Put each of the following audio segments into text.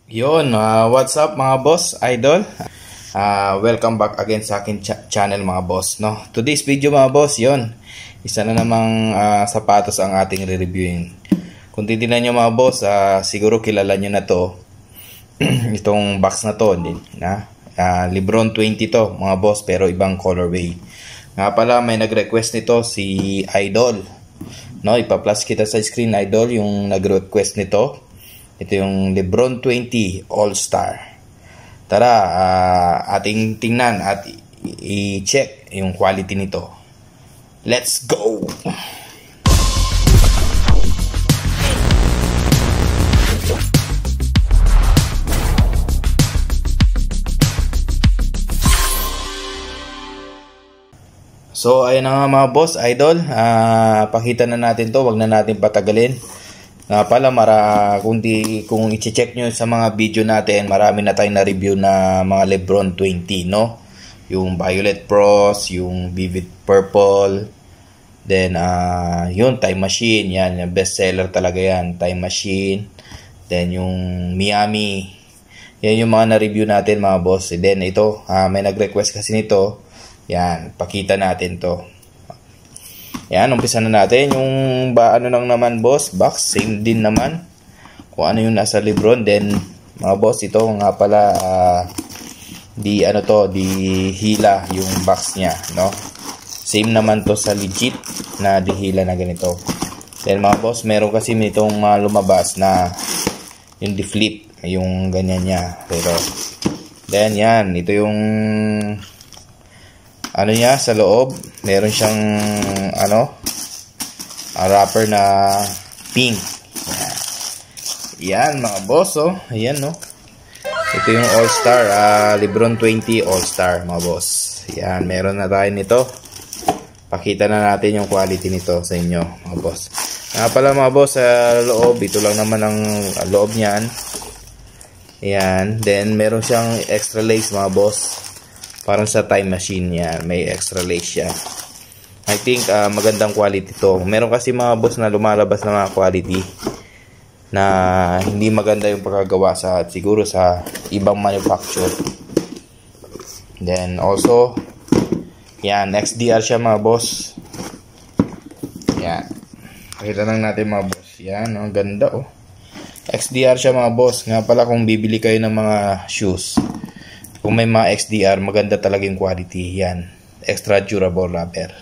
Yun, what's up mga boss, idol? Welcome back again sa akin channel mga boss, no? Today's video mga boss, yun. Isa na namang sapatos ang ating re-reviewin. Kung titignan nyo mga boss, siguro kilala nyo na to. Itong box na to, Lebron 20 to mga boss, pero ibang colorway. Nga pala, may nag-request nito si Idol. No, ipa-plus kita sa screen, Idol, yung nag-request nito. Ito yung Lebron 20 All-Star. Tara, ating tingnan at i-check yung quality nito. Let's go! So, ayun na nga mga boss, idol. Pakita na natin to. Wag na natin patagalin. Nga pala, kung i-check nyo sa mga video natin, marami na tayong na-review na mga Lebron 20, no? Yung Violet Frost, yung Vivid Purple, then, yun, Time Machine, yan, yung bestseller talaga yan, Time Machine, then yung Miami, yan yung mga na-review natin, mga boss. Then, ito, may nag-request kasi nito, yan, pakita natin to. Yan, umpisa na natin. Yung ano lang naman boss, box, same din naman. Kung ano yung nasa Lebron. Then, mga boss, ito nga pala, di hila yung box niya, no? Same naman to sa legit na di hila na ganito. Then mga boss, meron kasi nitong lumabas na yung di-flip, yung ganyan niya. Pero, then yan, ito yung ano niya sa loob, meron siyang wrapper na pink. Yan mga boss, oh. Ayan, no. Ito yung All-Star, Lebron 20 All-Star mga boss. Yan, meron na tayo nito. Pakita na natin yung quality nito sa inyo mga boss. Pala mga boss, sa loob, ito lang naman ang loob niyan. Yan, then meron siyang extra lace mga boss. Parang sa Time Machine yan. May extra lace siya. I think magandang quality to. Meron kasi mga boss na lumalabas na mga quality na hindi maganda yung pagkagawa siguro sa ibang manufacturer. Then also, yan, XDR siya mga boss. Yan. Pakita lang natin mga boss. Yan, ang ganda oh. XDR siya mga boss. Nga pala kung bibili kayo ng mga shoes, kung may mga XDR, maganda talaga yung quality. Yan. Extra durable rubber.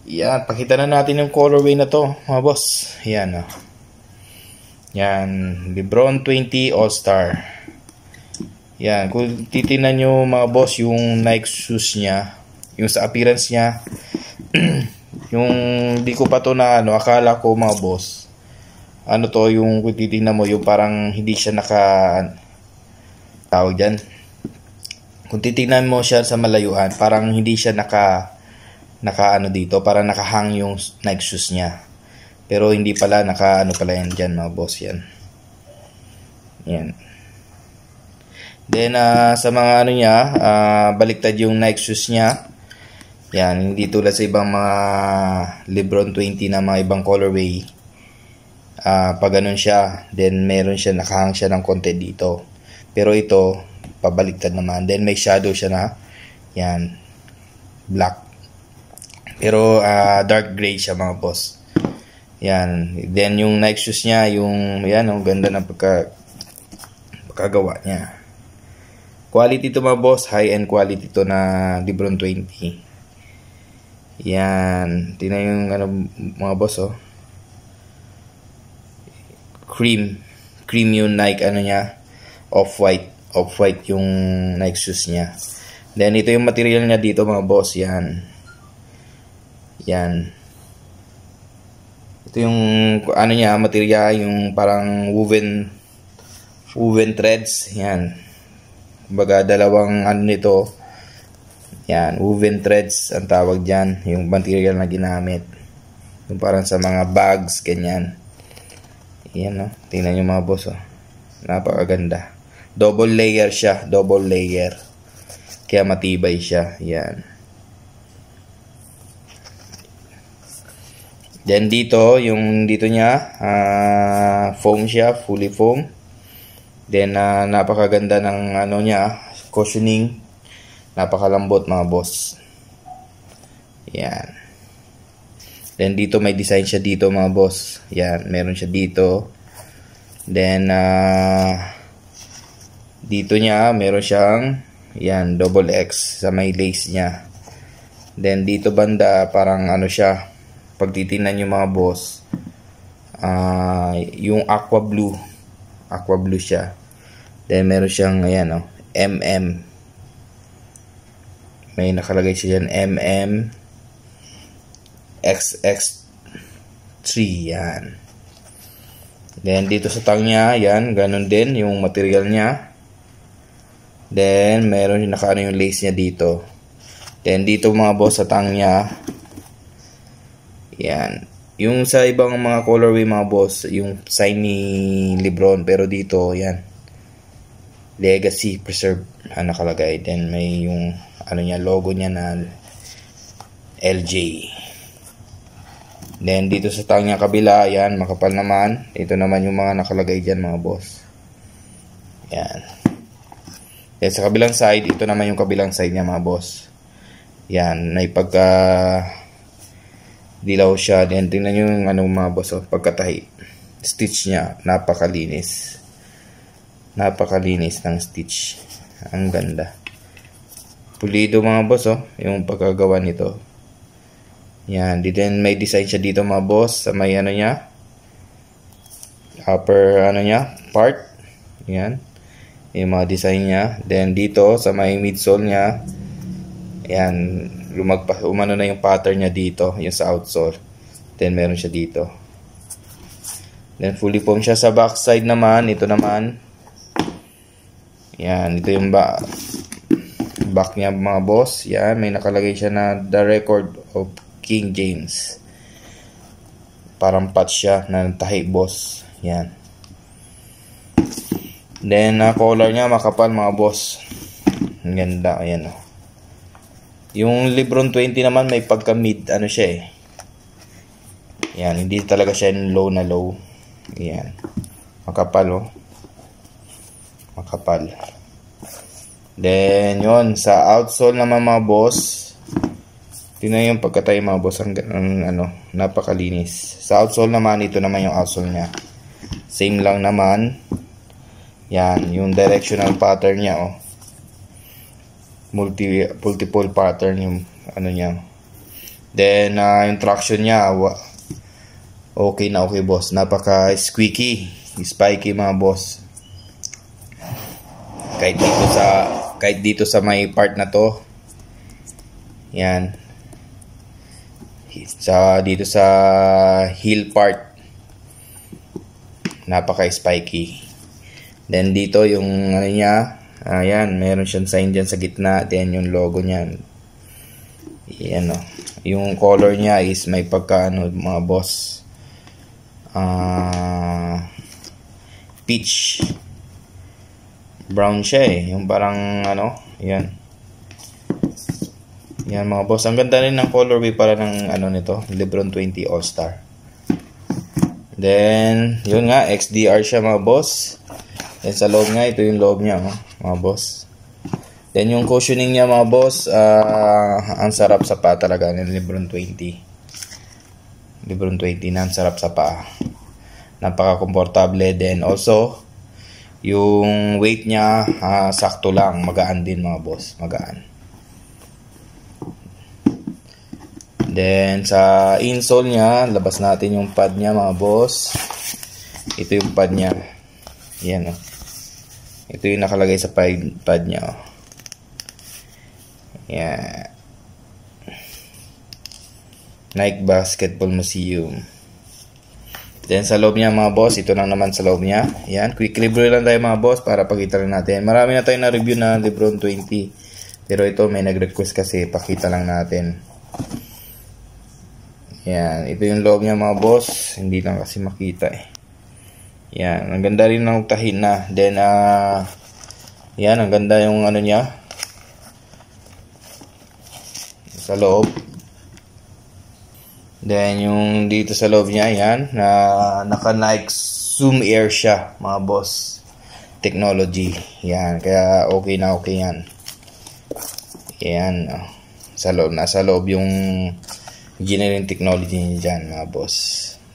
Yan. Pakita na natin yung colorway na to, mga boss. Yan. Oh. Yan. Lebron 20 All-Star. Yan. Kung titignan nyo, mga boss, yung Nike shoes niya, yung sa appearance niya, yung di ko pa to na akala ko, mga boss, yung kung titignan mo, yung parang hindi siya tawag dyan. Kung titignan mo siya sa malayuan, parang hindi siya dito, parang nakahang yung Nike shoes niya. Pero hindi pala, pala yan dyan mga boss, yan. Yan. Then, sa mga niya, baliktad yung Nike shoes niya. Yan, hindi tulad sa ibang mga Lebron 20 na mga ibang colorway. Pag ganun siya, then meron siya, nakahang siya ng konti dito. Pero ito, pabaliktad naman. Then may shadow siya na, yan, black. Pero dark gray siya mga boss. Yan. Then yung Nike shoes niya, ang ganda ng pagkagawa niya. Quality to mga boss, high-end quality to na Lebron 20. Yan. Tingnan yung mga boss, oh. Cream yung Nike niya, off-white yung Nike shoes niya. Then ito yung material niya dito mga boss, yan. Ito yung material, yung parang woven threads, yan. Kumbaga dalawang nito, yan, woven threads ang tawag diyan, yung material na ginamit. Yung parang sa mga bags, ganyan. Yan, no. Tingnan niyo mga boss, oh. Napakaganda. Double layer siya, kaya matibay siya. Yan. Then dito, yung dito niya, foam siya, fully foam. Then napakaganda ng ano niya, cushioning. Napakalambot mga boss. Yan. Then dito may design siya dito mga boss. Yan, meron siya dito. Then dito niya meron siyang yan, double X sa may lace niya. Then dito banda parang ano siya, pag titingnan niyo mga boss, yung aqua blue siya. Then meron siyang ayan MM. May nakalagay siya dyan XX3 yan. Then dito sa tang niya, yan, ganun din yung material niya. Then meron yung nakaano yung lace niya dito. Then dito mga boss sa tang niya, yan. Yung sa ibang mga colorway mga boss, yung sign ni Lebron, pero dito yan, Legacy Preserve nakalagay. Then may yung ano niya, logo niya na LJ. Then dito sa tang niya kabila, yan, makapal naman. Ito naman yung mga nakalagay dyan mga boss. Yan. Then sa kabilang side, ito naman yung kabilang side niya mga boss. Yan, may pagka dilaw siya. Then tingnan nyo yung ano mga boss, pagkatahi. Stitch niya, napakalinis. Napakalinis ng stitch. Ang ganda. Pulido mga boss, yung pagkagawa nito. Yan, then may design siya dito mga boss sa may ano niya, upper ano niya, part. Yan, yung mga design niya. Then dito sa may midsole niya, yan, umano na yung pattern niya dito, yung sa outsole. Then meron siya dito. Then fully foam siya sa backside naman. Ito naman, yan, ito yung back niya mga boss. Yan, may nakalagay siya na the record of King James. Parang patch siya na tahi boss. Yan. Then collar niya makapal mga boss. Ang ganda. Ayan Yung Lebron 20 naman may pagka mid ano siya Yan, hindi talaga siya low na low. Yan. Makapal Makapal. Then yon sa outsole naman mga boss, tingnan yung pagkatayo mga boss, ang napakalinis. Sa outsole naman, ito naman yung outsole niya, same lang naman. Yan, yung directional pattern niya multiple pattern yung ano niya. Then yung traction niya okay na okay boss, napaka squeaky, spiky mga boss. Kahit dito sa may part na to, yan, dito sa heel part, napaka spiky. Then dito yung ano niya, ayan, meron siyang sign dyan sa gitna. Then yung logo niyan, yan yung color niya is may pagka mga boss, peach brown siya yung parang yan. Yan mga boss, ang ganda rin ng colorway para ng nito, Lebron 20 All Star. Then yun nga, XDR siya mga boss. Then sa loob nga, ito yung loob niya mga boss. Then yung cushioning niya mga boss, ang sarap sa paa talaga ng Lebron 20. Lebron 20 na ang sarap sa paa, napaka komportable. Then also yung weight niya, sakto lang, magaan din mga boss, magaan. Then sa insole niya, labas natin yung pad niya mga boss. Ito yung pad niya. Yan ito yung nakalagay sa pad niya Yan, Nike Basketball Museum. Then sa loob niya mga boss, ito lang naman sa loob niya. Yan, quick review lang tayo mga boss para pakita rin natin. Marami na tayo na review na Lebron 20, pero ito may nag-request kasi pakita lang natin. Yan, ito yung loob niya mga boss, hindi lang kasi makita Yan, ang ganda rin ng tahin na. Then yan, ang ganda yung niya sa loob. Then yung dito sa loob niya, yan, naka Nike Zoom Air siya mga boss. technology. Yan, kaya okay na okay yan. Yan, sa loob, nasa loob yung engineering technology niya dyan, mga boss.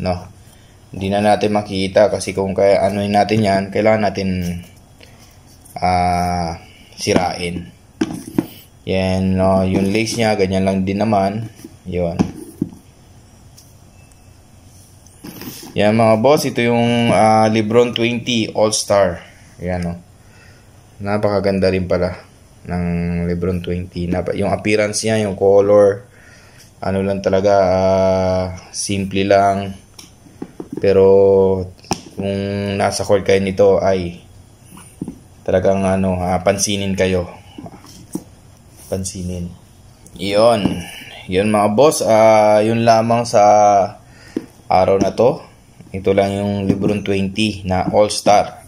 No, hindi na natin makita kasi kung kaya ano natin yan, kailangan natin sirain. Yan, no, yung lace niya, ganyan lang din naman. Yun. Yan mga boss, ito yung Lebron 20 All-Star. Yan, no. Napakaganda rin pala ng Lebron 20. Yung appearance niya, yung color, ano lang talaga, simple lang. Pero kung nasa court kayo nito ay talagang pansinin kayo. Pansinin. Iyon mga boss, yun lamang sa araw na to. Ito lang yung Lebron 20 na All-Star.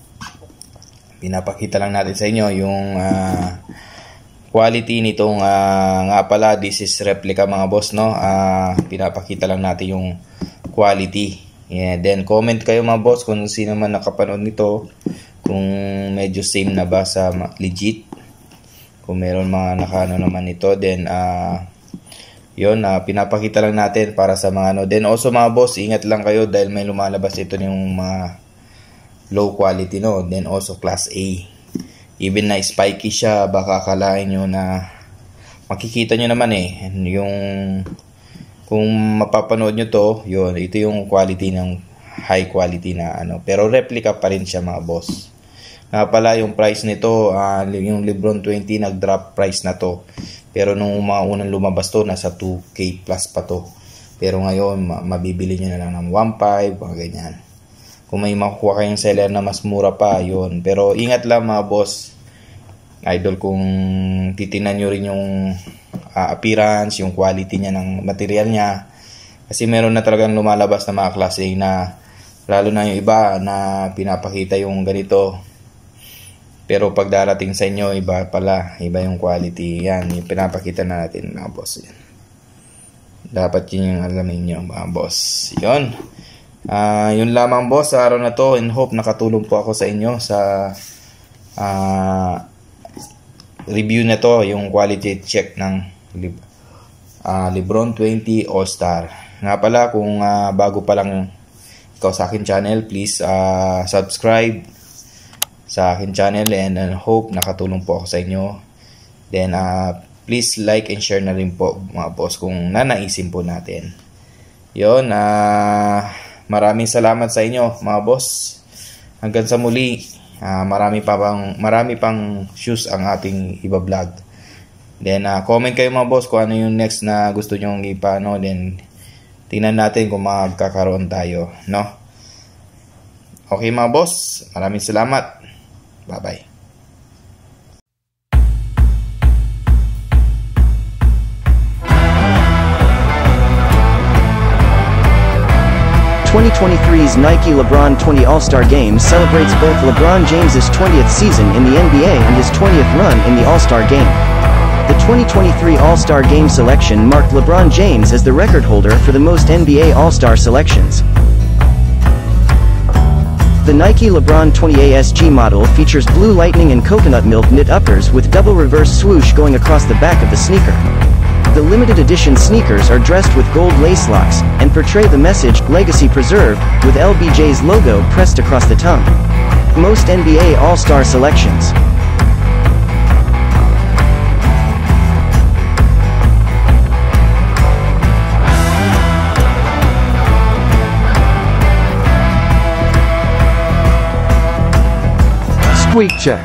Pinapakita lang natin sa inyo yung quality nitong nga pala, this is replica mga boss, no. Pinapakita lang natin yung quality. Yeah, then comment kayo mga boss kung sino man nakapanood nito, kung medyo same na ba sa legit. Kung meron mga nakano naman ito, then yun, pinapakita lang natin para sa mga Then also mga boss, ingat lang kayo dahil may lumalabas ito yung mga low quality, no. Then also class A. Even na spiky siya, baka akalain nyo na makikita nyo naman yung kung mapapanood nyo to, yun, ito yung quality ng high quality na pero replica pa rin siya mga boss. Nga pala yung price nito, yung Lebron 20 nag-drop price na to. Pero nung mga unang lumabas to, nasa 2K plus pa to. Pero ngayon, mabibili nyo na lang ng 1.5, mga ganyan. Kung may makukuha kayong seller na mas mura pa, yun. Pero ingat lang mga boss, idol, kung titingnan nyo rin yung appearance, yung quality niya ng material niya. Kasi meron na talagang lumalabas na mga klase na, lalo na yung iba na pinapakita yung ganito. Pero pag darating sa inyo, iba pala, iba yung quality. Yan, yung pinapakita na natin mga boss. Yan. Dapat yun yung alamin nyo mga boss. Yun. Yun lamang boss sa araw na to, and hope nakatulong po ako sa inyo sa review na to, yung quality check ng Lebron 20 All-Star. Nga pala, kung bago pa lang ikaw sa akin channel, please subscribe sa akin channel, and hope nakatulong po ako sa inyo. Then please like and share na rin po mga boss kung nanaisin po natin. Yun, maraming salamat sa inyo mga boss. Hanggang sa muli, marami pang shoes ang ating iba-vlog. Then comment kayo mga boss kung ano yung next na gusto nyo ipano. Then tingnan natin kung magkakaroon tayo, no? Okay mga boss, maraming salamat. Bye-bye. (2023's Nike LeBron 20 All-Star Game celebrates both LeBron James's 20th season in the NBA and his 20th run in the All-Star Game. The 2023 All-Star Game selection marked LeBron James as the record holder for the most NBA All-Star selections. The Nike LeBron 20 ASG model features blue lightning and coconut milk knit uppers with double reverse swoosh going across the back of the sneaker. The limited edition sneakers are dressed with gold lace locks and portray the message "Legacy Preserved" with LBJ's logo pressed across the tongue. Most NBA All-Star selections. Squeak check.